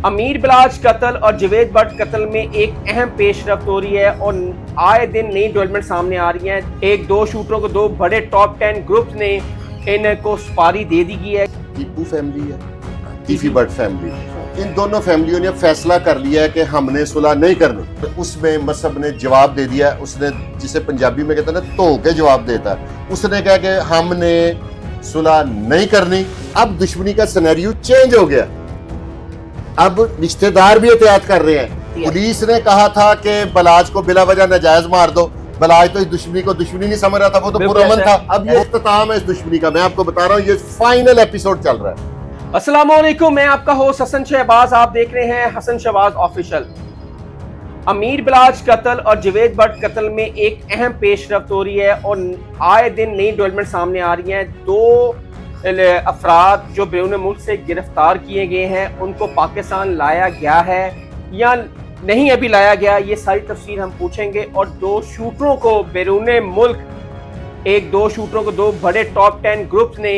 अमीर बिलाज कत्ल और जवेद भट्ट कत्ल में एक अहम पेशरफ्त हो रही है और आए दिन नई डेवलपमेंट सामने आ रही हैं। एक दो शूटरों को दो बड़े टॉप 10 ग्रुप्स ने इनको सुपारी दे दी गई है। टीपू फैमिली है, टीफी भट्ट फैमिली, इन दोनों फैमिलियों ने फैसला कर लिया है कि हमने सुलह नहीं करनी। तो उसमें मसहब ने जवाब दे दिया। उसने, जिसे पंजाबी में कहते हैं ना, धो के जवाब देता है, उसने कहा कि हमने सुलह नहीं करनी। अब दुश्मनी का सिनेरियो चेंज हो गया। अब रिश्तेदार भी एहतियात कर रहे हैं। पुलिस ने कहा था कि बलाज को बिला वजह नाजायज मार दो। बलाज तो इस दुश्मनी को दुश्मनी नहीं समझ रहा था, वो तो पुरअमन था। अब ये इख्तिताम है इस दुश्मनी का। मैं आपको बता रहा हूँ, ये फाइनल एपिसोड चल रहा है। अस्सलाम वालेकुम, मैं आपका होस्ट हसन शहबाज। आप देख रहे हैं हसन शहबाज ऑफिशियल। अमीर बिलाज कत्ल और जवेद भट्ट कत्ल में एक अहम पेशरफ्त हो रही है और आए दिन नई डेवलपमेंट सामने आ रही हैं। दो अफराद जो बैरून मुल्क से गिरफ्तार किए गए हैं, उनको पाकिस्तान लाया गया है या नहीं अभी लाया गया, ये सारी तफसील हम पूछेंगे। और दो शूटरों को बैरून मुल्क, एक दो शूटरों को दो बड़े टॉप 10 ग्रुप्स ने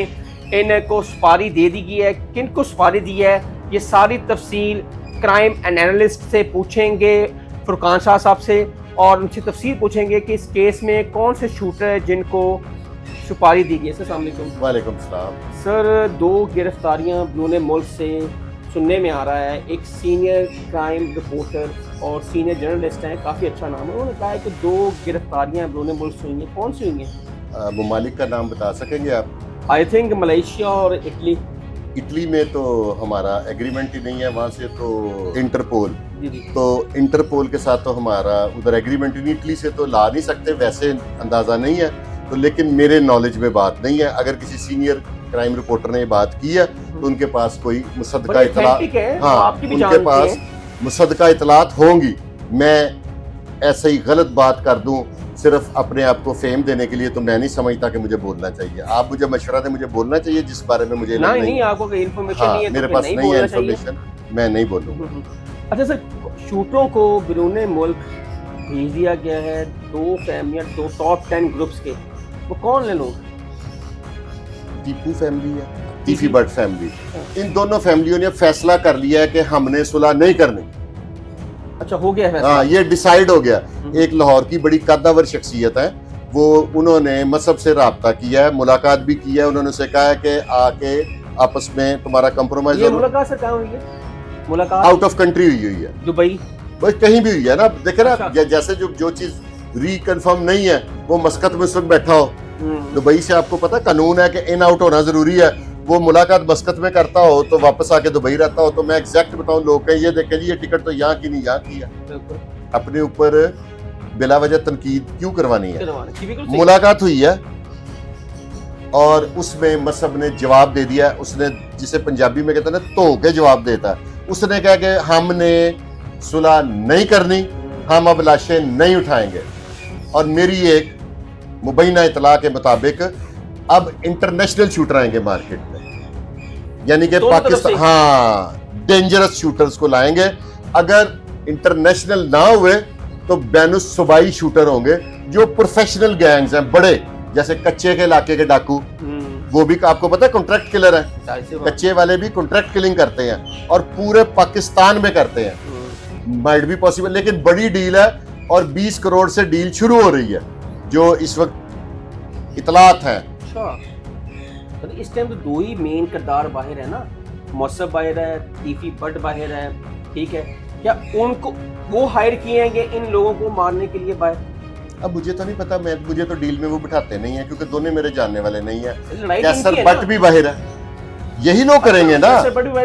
इनको सुपारी दे दी गई है। किन को सुपारी दी है, ये सारी तफसील क्राइम एनालिस्ट से पूछेंगे, फुरकान शाह साहब से, और उनसे तफसील पूछेंगे कि इस केस में कौन से शूटर हैं जिनको सुपारी दी गई है। अस्सलाम वालेकुम। वालेकुम सलाम। सर, दो गिरफ्तारियां बैरून मुल्क से सुनने में आ रहा है। एक सीनियर क्राइम रिपोर्टर और सीनियर जर्नलिस्ट हैं, काफ़ी अच्छा नाम है। उन्होंने कहा है कि दो गिरफ्तारियां बैरून मुल्क से हुई हैं। कौन सी हुई हैं? ममालिक का नाम बता सकेंगे आप? आई थिंक मलेशिया और इटली। इटली में तो हमारा एग्रीमेंट ही नहीं है, वहाँ से तो इंटरपोल, जी जी। तो इंटरपोल के साथ तो हमारा उधर एग्रीमेंट ही नहीं। इटली से तो ला नहीं सकते, वैसे अंदाज़ा नहीं है तो, लेकिन मेरे नॉलेज में बात नहीं है। अगर किसी सीनियर क्राइम रिपोर्टर ने ये बात की है तो उनके पास कोई मुसद्दका इतलात, हाँ, उनके पास मुसद्दका इतलात होंगी। मैं ऐसे ही गलत बात कर दूं सिर्फ अपने आप को फेम देने के लिए, तो मैं नहीं समझता कि मुझे बोलना चाहिए। आप मुझे मशवरा दें, मुझे बोलना चाहिए जिस बारे में मुझे नहीं, आपको इन्फॉर्मेशन नहीं है, मेरे पास नहीं है इन्फॉर्मेशन, मैं नहीं बोलूँगा। अच्छा सर, शूटरों को बैरून मुल्क भेज दिया गया है, दो फैमिलियां, दो टॉप 10 ग्रुप्स के। वो कौन है लोग? टीपू फैमिली है, टीफी भट्ट फैमिली, इन दोनों फैमिलियों ने फैसला कर लिया है कि हमने सुलह नहीं करनी। अच्छा, हो गया है? हाँ, ये डिसाइड हो गया। एक लाहौर की बड़ी कद्दावर शख्सियत है, वो, उन्होंने मसहब से राब्ता किया है, मुलाकात भी की है। उन्होंने उसे कहा है कि आके आपस में तुम्हारा कंप्रोमाइज। ये मुलाकात सर कहाँ हुई है? मुलाकात आउट ऑफ कंट्री हुई है, दुबई, बस कहीं भी हुई है ना। देखे ना, अच्छा। जैसे जो चीज रिकन्फर्म नहीं है, वो मस्कत में उस वक्त बैठा हो। दुबई से आपको पता कानून है कि इन आउट होना जरूरी है। वो मुलाकात मस्कत में करता हो तो वापस आके दुबई रहता हो। तो मैं एग्जैक्ट बताऊं, लोग कहें ये देखें जी, ये टिकट तो यहाँ की नहीं, यहाँ की है। अपने ऊपर बिला वजह तनकीद क्यों करवानी है? मुलाकात हुई है और उसमें मसहब ने जवाब दे दिया। उसने, जिसे पंजाबी में कहते हैं ना, धो के जवाब देता है। उसने कहा कि हमने सुलह नहीं करनी, हम अब लाशें नहीं उठाएंगे। और मेरी एक मुबैना इतला के मुताबिक अब इंटरनेशनल शूटर आएंगे मार्केट में, यानी कि पाकिस्तान, हाँ, डेंजरस शूटर्स को लाएंगे। अगर इंटरनेशनल ना हुए तो बैनुस सूबाई शूटर होंगे, जो प्रोफेशनल गैंग्स हैं बड़े, जैसे कच्चे के इलाके के डाकू, वो भी आपको पता है कॉन्ट्रैक्ट किलर है। कच्चे वाले भी कॉन्ट्रैक्ट किलिंग करते हैं और पूरे पाकिस्तान में करते हैं। माइट भी पॉसिबल, लेकिन बड़ी डील है और 20 करोड़ से डील शुरू हो रही है, जो इस वक्त इतलात है। अच्छा, तो इस टाइम तो दो ही मेन किरदार बाहर है ना, मौसम बाहर है, टीफी भट्ट बाहर है, ठीक है। क्या उनको वो हायर किए हैं इन लोगों को मारने के लिए बाहर? अब मुझे तो नहीं पता, मुझे तो डील में वो बिठाते नहीं है, क्योंकि दोनों मेरे जानने वाले नहीं है। कैसर भट्ट भी बाहर है, यही लोग करेंगे ना।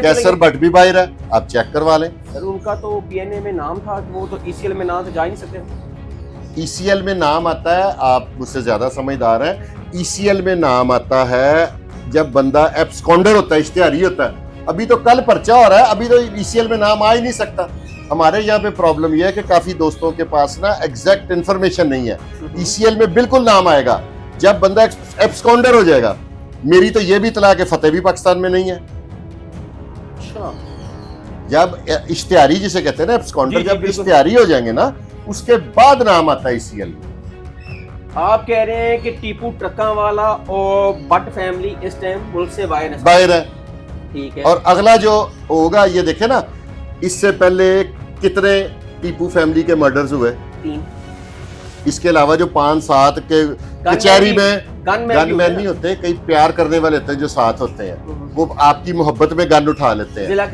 कैसर भट्ट भी बाहर है, आप चेक करवा लें। सर, उनका तो पीएनए में नाम था, वो तो ईसीएल में नाम से जा नहीं सकते। ईसीएल में नाम आता है, आप मुझसे ज्यादा समझदार हैं। ईसीएल में नाम आता है जब बंदा एब्सकॉन्डर होता है, इश्तिहारी होता है। अभी तो कल पर्चा हो रहा है, अभी तो ईसीएल में नाम आ ही नहीं सकता। हमारे यहाँ पे प्रॉब्लम यह है कि काफी दोस्तों के पास ना एग्जैक्ट इन्फॉर्मेशन नहीं है। ईसीएल में बिल्कुल नाम आएगा जब बंदा एब्सकॉन्डर हो जाएगा। मेरी तो ये भी इतला कि फतेह भी पाकिस्तान में नहीं है। अच्छा, जब इश्तिहारी जिसे कहते हैं ना, एब्सकॉन्डर, जब इश्तिहारी हो जाएंगे ना, उसके बाद नाम आता है ईसीएल में। आप कह रहे हैं कि टीपू ट्रक्का वाला और भट्ट फैमिली इस टाइम मुल्क से बाहर है? बाहर है, ठीक है। और अगला जो होगा, ये देखे ना, इससे पहले कितने टीपू फैमिली के मर्डर्स हुए? 3। इसके अलावा जो 5-7 के कचहरी में गनमैन नहीं होते, कई प्यार करने वाले होते हैं जो साथ होते हैं, वो आपकी मोहब्बत में गन उठा लेते हैं। जिला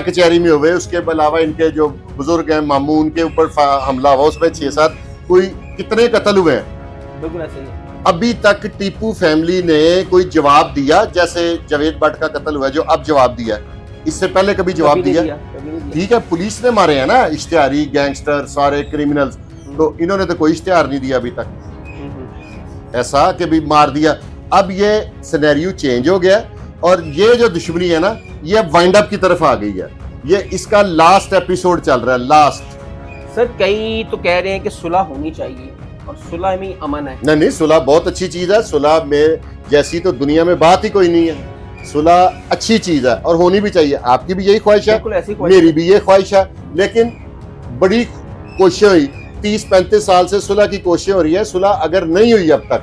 कचहरी में हुए। उसके अलावा इनके जो बुजुर्ग हैं मामू, उनके ऊपर हमला हुआ, उसमें 6-7 कोई कितने कत्ल हुए हैं। बिल्कुल ऐसे ही। अभी तक टीपू फैमिली ने कोई जवाब दिया? जैसे जावेद भट्ट का कत्ल हुआ जो अब जवाब दिया, इससे पहले कभी जवाब दिया? ठीक है, पुलिस ने मारे हैं ना इश्तिहारी, गैंगस्टर, सारे क्रिमिनल्स, तो इन्होंने तो कोई इश्तिहार नहीं दिया अभी तक ऐसा कि भी मार दिया। अब ये सिनेरियो चेंज हो गया और ये जो दुश्मनी है ना, ये वाइंड अप की तरफ आ गई है। ये इसका लास्ट एपिसोड चल रहा है, लास्ट। सर कई तो कह रहे हैं कि सुलह होनी चाहिए और सुलह में अमन है। नहीं, सुलह बहुत अच्छी चीज है। सुलह में जैसी तो दुनिया में बात ही कोई नहीं है। सुलह अच्छी चीज है और होनी भी चाहिए। आपकी भी यही ख्वाहिश है, मेरी भी ये ख्वाहिश है, लेकिन बड़ी कोशिश हुई, 30-35 साल से सुलह की कोशिश हो रही है। सुलह अगर नहीं हुई अब तक,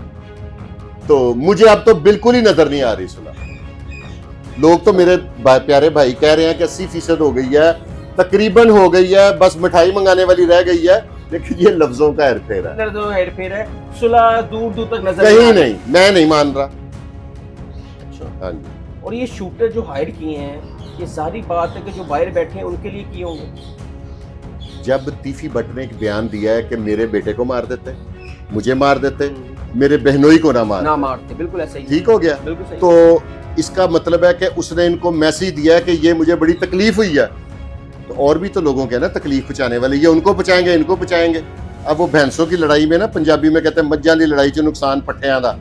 तो मुझे अब तो बिल्कुल ही नजर नहीं आ रही सुलह। लोग तो मेरे प्यारे भाई कह रहे हैं कि 80% हो गई है, तकरीबन हो गई है, बस मिठाई मंगाने वाली रह गई है, लेकिन ये लफ्जों का हेरफेर है। सुलह दूर दूर तक नजर कहीं नहीं, मैं नहीं मान रहा। अच्छा। हाँ जी। और ये शूटर जो हायर किए हैं, ये सारी बात है कि जो बाहर बैठे हैं उनके लिए किए होंगे। जब तीफी भट्ट ने एक बयान दिया है कि मेरे बेटे को मार देते, मुझे मार देते, मेरे बहनोई को ना मारते, बिल्कुल ऐसा ही ठीक हो गया। तो इसका मतलब है कि उसने इनको मैसेज दिया है कि ये मुझे बड़ी तकलीफ हुई है, तो और भी तो लोगों के ना तकलीफ पहुंचाने वाले, ये उनको पहुंचाएंगे, इनको पहुंचाएंगे। अब वो भैंसों की लड़ाई में ना, पंजाबी में कहते हैं मज्जां दी लड़ाई च नुकसान पट्ठियां दा।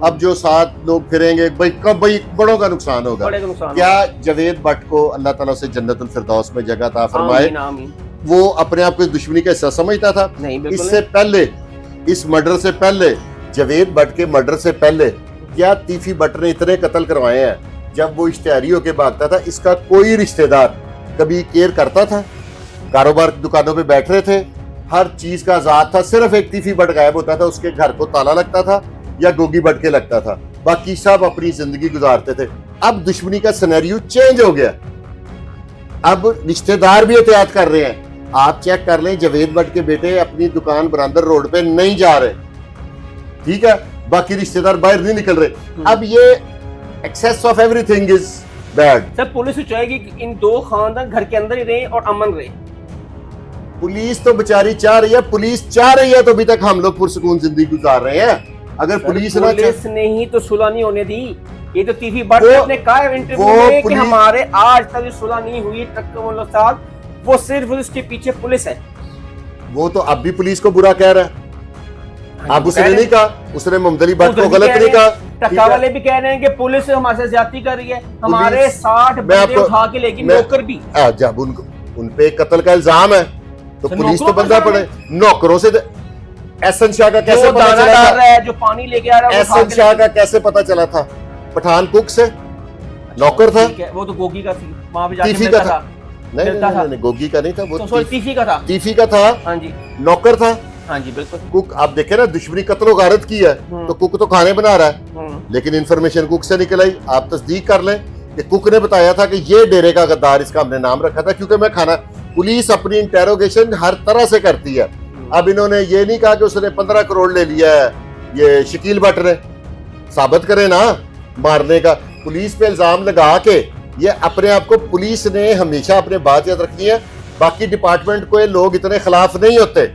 अब जो 7 लोग फिरेंगे, भाई कब भाई बड़ों का नुकसान होगा। क्या जावेद भट्ट को अल्लाह ताला से जन्नतुल फिरदौस में जगह अता फरमाए। वो अपने आप को दुश्मनी का हिस्सा समझता था? इससे पहले, इस मर्डर से पहले, जावेद भट्ट के मर्डर से पहले, क्या तीफी भट्ट ने इतने कत्ल करवाए हैं? जब वो इश्तिहारी होके भागता था, इसका कोई रिश्तेदार कभी केयर करता था? कारोबार की दुकानों पे बैठ रहे थे, हर चीज का आजाद था, सिर्फ एक तीफी भट्ट गायब होता था, उसके घर को ताला लगता था या गोगी भट्ट के लगता था, बाकी सब अपनी जिंदगी गुजारते थे। अब दुश्मनी का सिनेरियो चेंज हो गया, अब रिश्तेदार भी एहतियात कर रहे हैं। आप चेक कर लें, जावेद भट्ट के बेटे अपनी दुकान बरांदर रोड पे नहीं जा रहे, ठीक है, बाकी रिश्तेदार बाहर नहीं निकल रहे। अब ये excess of everything is bad. Sir police चाहेगी कि इन 2 खानदान घर के अंदर ही रहे और अमन रहे। पुलिस तो बेचारी चाह रही है, पुलिस चाह रही है तो अभी तक हम लोग पुरसुकून जिंदगी गुजार रहे हैं। अगर पुलिस ने ही तो सुलह नहीं होने दी। ये तो तीफी भट्ट ने कहा इंटरव्यू में कि हमारे आज तक सुलह नहीं हुई तक साथ, वो सिर्फ उसके पीछे पुलिस है। वो तो अब भी पुलिस को बुरा कह रहा है। अब उसने नहीं कहा, उसने मोहम्मद अली भट्ट को गलत नहीं कहा। टक्का वाले भी कह रहे हैं कि पुलिस हमारे से ज्यादती कर रही है, हमारे 60 बंदे उठा के लेकिन नौकर भी। जब उन पे कत्ल का इल्जाम है तो पुलिस तो बंदा पड़े। नौकरों से एहसन शाह का कैसे पता चला था? जो पानी लेके आ रहा है, एहसन शाह का कैसे पता चला था? पठान कुक से नौकर था, वो तो गोगी का थी, वहां पे जाके तीफी का था। नहीं, गोगी का नहीं था, वो तीफी का था। तीफी का था, हाँ जी, नौकर था। हाँ जी बिल्कुल। कुक, आप देखे ना, दुश्मनी कत्लो गारत की है तो कुक तो खाने बना रहा है, लेकिन इंफॉर्मेशन कुक से निकल आई। आप तस्दीक कर लें कि कुक ने बताया था कि ये डेरे का गद्दार, इसका हमने नाम रखा था क्योंकि मैं खाना। पुलिस अपनी इंटेरोगेशन हर तरह से करती है। अब इन्होंने ये नहीं कहा कि उसने 15 करोड़ ले लिया है, ये शकील भट्ट ने साबित करे ना मारने का। पुलिस पे इल्जाम लगा के ये अपने आप को, पुलिस ने हमेशा अपने बात याद रखनी है, बाकी डिपार्टमेंट को ये लोग इतने खिलाफ नहीं होते।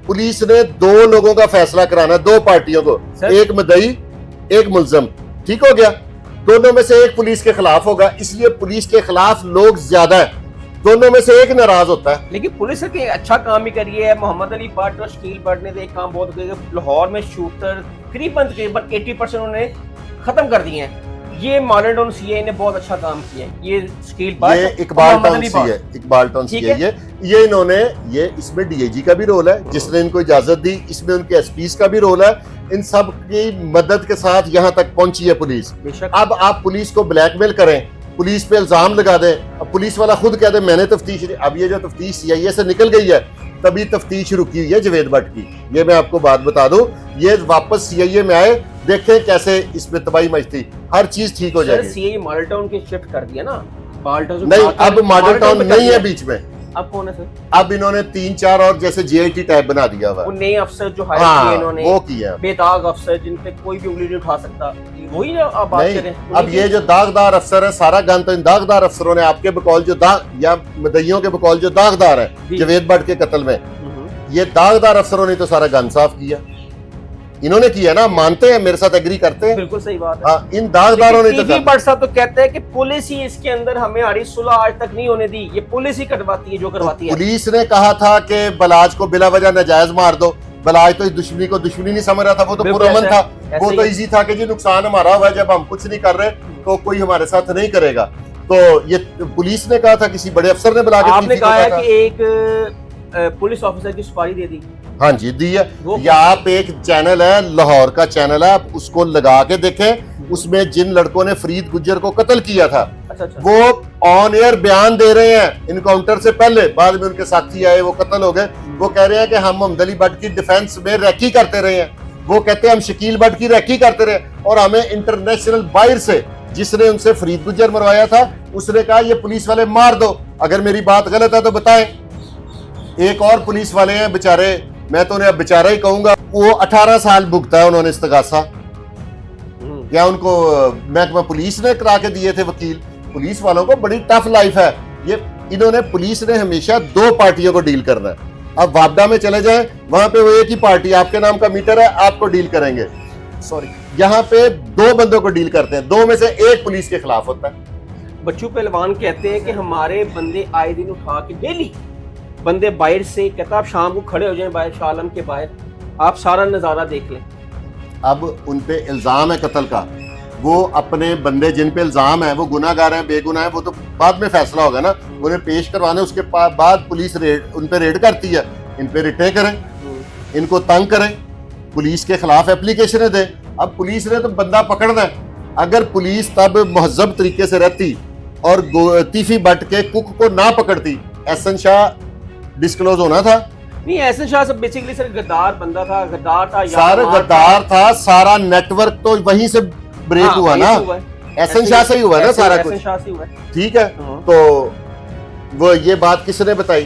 पुलिस ने 2 लोगों का फैसला कराना, 2 पार्टियों को, एक मदई एक मुलजम, ठीक हो गया। दोनों में से एक पुलिस के खिलाफ होगा, इसलिए पुलिस के खिलाफ लोग ज्यादा है, दोनों में से एक नाराज होता है। लेकिन पुलिस ने अच्छा काम भी करी है। मोहम्मद अली भट्ट और शकील भट्ट ने तो एक काम बहुत किया, लाहौर में शूटर तकरीबन 80% उन्होंने खत्म कर दिए हैं। ये मॉडर्न टाउन सीआई ने बहुत अच्छा काम किया है। ये शकील भट्ट, ये इकबाल टाउन सीआई, ये इन्होंने, ये इसमें डीआईजी का भी रोल है जिसने इनको इजाजत दी, इसमें उनके एसपीस का भी रोल है। इन सब की मदद के साथ यहाँ तक पहुंची है पुलिस। अब आप पुलिस को ब्लैकमेल करें, पुलिस पे इल्जाम लगा दें, अब पुलिस वाला खुद कह दे मैंने तफ्तीश, अब ये जो तफ्तीश सीआईए से निकल गई है, तभी तफ्तीश रुकी हुई है जावेद भट्ट की। ये मैं आपको बात बता दूं, ये वापस सीआईए में आए, देखें कैसे इसमें तबाही मचती, हर चीज ठीक हो जाएगी। सीआईए मॉडल टाउन के शिफ्ट कर दिया ना, मॉडल टाउन नहीं, अब मॉडल टाउन नहीं है बीच में। अब कौन है सर? अब इन्होंने 3-4 और जैसे जीआईटी टाइप बना दिया हुआ वो है। नए अफसर जो हायर हाँ, किए इन्होंने, वो किया बेदाग अफसर जिन पे कोई भी उंगली नहीं उठा सकता, वही ना आप बात नहीं। करें। अब ये जो दागदार अफसर है, सारा गन तो इन दागदार अफसरों ने आपके बकौल जो दाग या मदइयों के बकौल जो दागदार है जवेद भट्ट के कत्ल में, ये दागदार अफसरों ने तो सारा गन साफ किया। इन्होंने किया ना, मानते हैं, मेरे साथ एग्री करते हैं। बिल्कुल सही बात है। हाँ, इन दागदारों ने तो टीवी भट्ट साहब तो कहते हैं कि पुलिस ही इसके अंदर हमें हमारी सुलह आज तक नहीं होने दी, ये पुलिस ही कटवाती है जो करवाती है। पुलिस ने कहा था कि बलाज को बिला वजह नाजायज मार दो। बलाज तो इस दुश्मनी को दुश्मनी नहीं समझ रहा था, वो तो पुरअमन था। वो तो इजी था कि जी नुकसान हमारा हुआ है, जब हम कुछ नहीं कर रहे तो कोई हमारे साथ नहीं करेगा। तो ये पुलिस ने कहा था, किसी बड़े अफसर ने बुला के आपने कहा है कि एक पुलिस ऑफिसर की सुपारी दे दी। हाँ जी, दी है। या आप एक चैनल है, लाहौर का चैनल है, आप उसको लगा के देखें, उसमें जिन लड़कों ने फरीद गुज्जर को कत्ल किया था, वो ऑन एयर बयान दे रहे हैं इनकाउंटर से पहले। बाद में उनके साथी आए, वो कत्ल हो गए। वो कह रहे हैं कि हम मोहम्मद अली भट्ट की डिफेंस में रैकी करते रहे हैं। वो कहते हैं हम शकील भट्ट की रैकी करते रहे, और हमें इंटरनेशनल बाहर से जिसने उनसे फरीद गुज्जर मरवाया था, उसने कहा ये पुलिस वाले मार दो। अगर मेरी बात गलत है तो बताएं। एक और पुलिस वाले हैं बेचारे, मैं तो उन्हें अब बेचारा ही कहूंगा, वो 18 साल भुगता है उन्होंने इस्तगासा। क्या उनको महकमा पुलिस ने करा के दिए थे वकील? पुलिस वालों को बड़ी टफ लाइफ है ये। इन्होंने, पुलिस ने हमेशा 2 पार्टियों को डील करना है। अब वापडा में चले जाएं, वहां पे वो एक ही पार्टी, आपके नाम का मीटर है, आपको डील करेंगे। सॉरी, यहाँ पे 2 बंदों को डील करते हैं, 2 में से एक पुलिस के खिलाफ होता है। बच्चू पहलवान कहते हैं कि हमारे बंदे आए दिन उठा के डेली बंदे बाहर से, कहता आप शाम को खड़े हो जाएं बाहर शालम के बाहर, आप सारा नजारा देख लें। अब उन पे इल्जाम है कत्ल का, वो अपने बंदे जिन पे इल्जाम है वो गुनाहगार हैं बेगुनाह है, वो तो बाद में फैसला होगा ना, उन्हें पेश करवाने। उसके बाद पुलिस रेड, उन पे रेड करती है। इन पे रिटें करें, इनको तंग करें, पुलिस के खिलाफ एप्लीकेशन दें। अब पुलिस ने तो बंदा पकड़ना है। अगर पुलिस तब महजब तरीके से रहती और तीफी भट्ट के कुक को ना पकड़ती, एहसन शाह डिस्क्लोज होना था। नहीं, एहसन शाह सब बेसिकली सर गद्दार बंदा था, गद्दार था, सारा गद्दार था। सारा नेटवर्क तो वहीं से ब्रेक हुआ ना, एहसन शाह से ही हुआ ना सारा कुछ। ठीक है, तो वो ये बात किसने बताई?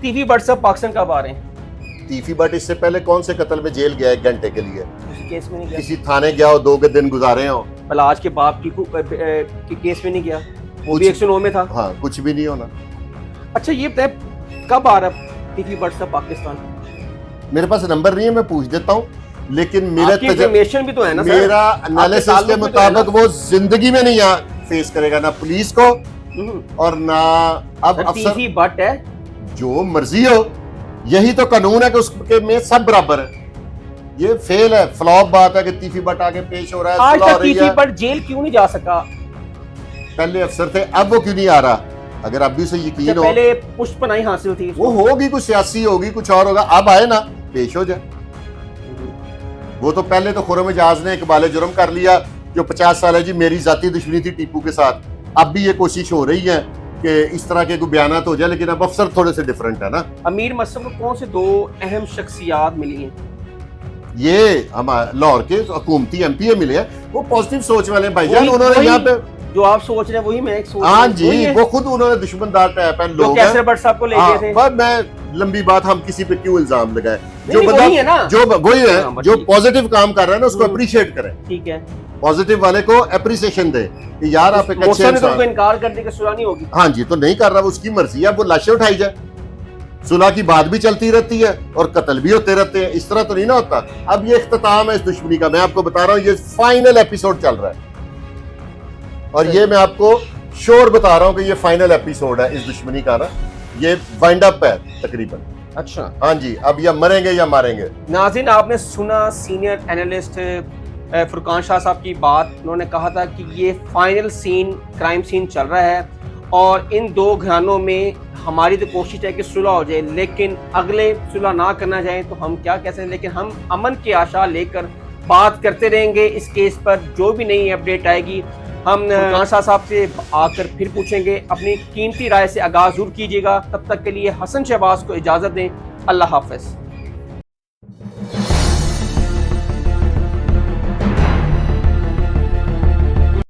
तीफी भट्ट साहब पाकिस्तान कब आ रहे हैं? तीफी भट्ट इससे पहले कौन से कत्ल में जेल गया 1 घंटे के लिए? केस में नहीं गया। किसी थाने गया हो, 2 दिन गुजारे हो। बलाज के बाप की केस में नहीं गया, वो भी 109 में था। हाँ, कुछ भी नहीं होना। अच्छा, ये बताए कब आ रहा तीफी भट्ट साहब पाकिस्तान? मेरे पास नंबर नहीं है, मैं पूछ देता हूँ, लेकिन मेरा इंफॉर्मेशन भी तो है ना सर? मेरा एनालिसिस के मुताबिक वो जिंदगी में नहीं फेस करेगा, ना पुलिस को और ना अब अफसर। तीफी भट्ट है, जो मर्जी हो, यही तो कानून है कि उसके में सब बराबर है। ये फेल है, फ्लॉप बात है कि तीफी भट्ट आगे पेश हो रहा है। आज तक तीफी भट्ट जेल क्यों नहीं जा सका? पहले अफसर थे, अब वो क्यों नहीं आ रहा? अगर अब भी उसे यकीन हो, पहले पुष्पनाई हासिल थी, वो होगी कुछ सियासी होगी, कुछ और होगा, अब आए ना, पेश हो जाए। वो तो पहले तो खुर्रम इजाज ने इकबाल जुर्म कर लिया, जो 50 साल है जी मेरी जाती दुश्मनी थी टीपू के साथ। अब भी ये कोशिश हो रही है कि इस तरह के कोई बयानात हो जाए, लेकिन अब अफसर थोड़े से डिफरेंट है ना। अमीर मसरूफ को कौन से 2 अहम शख्सियात मिली हैं? ये हमारे लाहौर के हुकूमती एमपी मिले हैं, वो पॉजिटिव सोच वाले भाईजान। उन्होंने यहाँ पे जो आप सोच रहे हैं वही मैं सोच। हाँ जी, वो खुद उन्होंने दुश्मनदार टाइप है लोग कैसर भट्ट साहब को ले गए थे। पर मैं लंबी बात, हम किसी पे क्यों इल्जाम लगाए? जो बंदा वही है ना, जो वही है जो पॉजिटिव काम कर रहा है ना, उसको अप्रिशिएट करें। ठीक है, पॉजिटिव वाले को अप्रिसिएशन दे कि यार आप एक अच्छे इंसान। तो इनकार करने की सुलह नहीं होगी। हाँ जी, तो नहीं कर रहा, वो उसकी मर्जी है, वो लाशें उठाई जाए। सुलह की बात भी चलती रहती है और कत्ल भी होते रहते हैं, इस तरह तो नहीं ना होता। अब ये इख्तिताम है इस दुश्मनी का, मैं आपको बता रहा हूँ, ये फाइनल एपिसोड चल रहा है और ये मैं आपको श्योर बता रहा हूँ कि ये फाइनल एपिसोड है इस दुश्मनी का ना, ये वाइंड अप है तकरीबन। अच्छा, हाँ जी, अब या मरेंगे या मारेंगे। नाज़रीन, आपने सुना सीनियर एनालिस्ट फुरकान शाह साहब की बात। उन्होंने कहा था कि ये फाइनल सीन, क्राइम सीन चल रहा है और इन 2 घरानों में हमारी तो कोशिश है कि सुलह हो जाए, लेकिन अगले सुलह ना करना जाए तो हम क्या कह सकते हैं। लेकिन हम अमन के आशा लेकर बात करते रहेंगे इस केस पर। जो भी नई अपडेट आएगी हम फुरकान शाह साहब से आकर फिर पूछेंगे। अपनी कीमती राय से आगाज़ जरूर कीजिएगा। तब तक के लिए हसन शहबाज को इजाज़त दें। अल्लाह हाफ़िज़।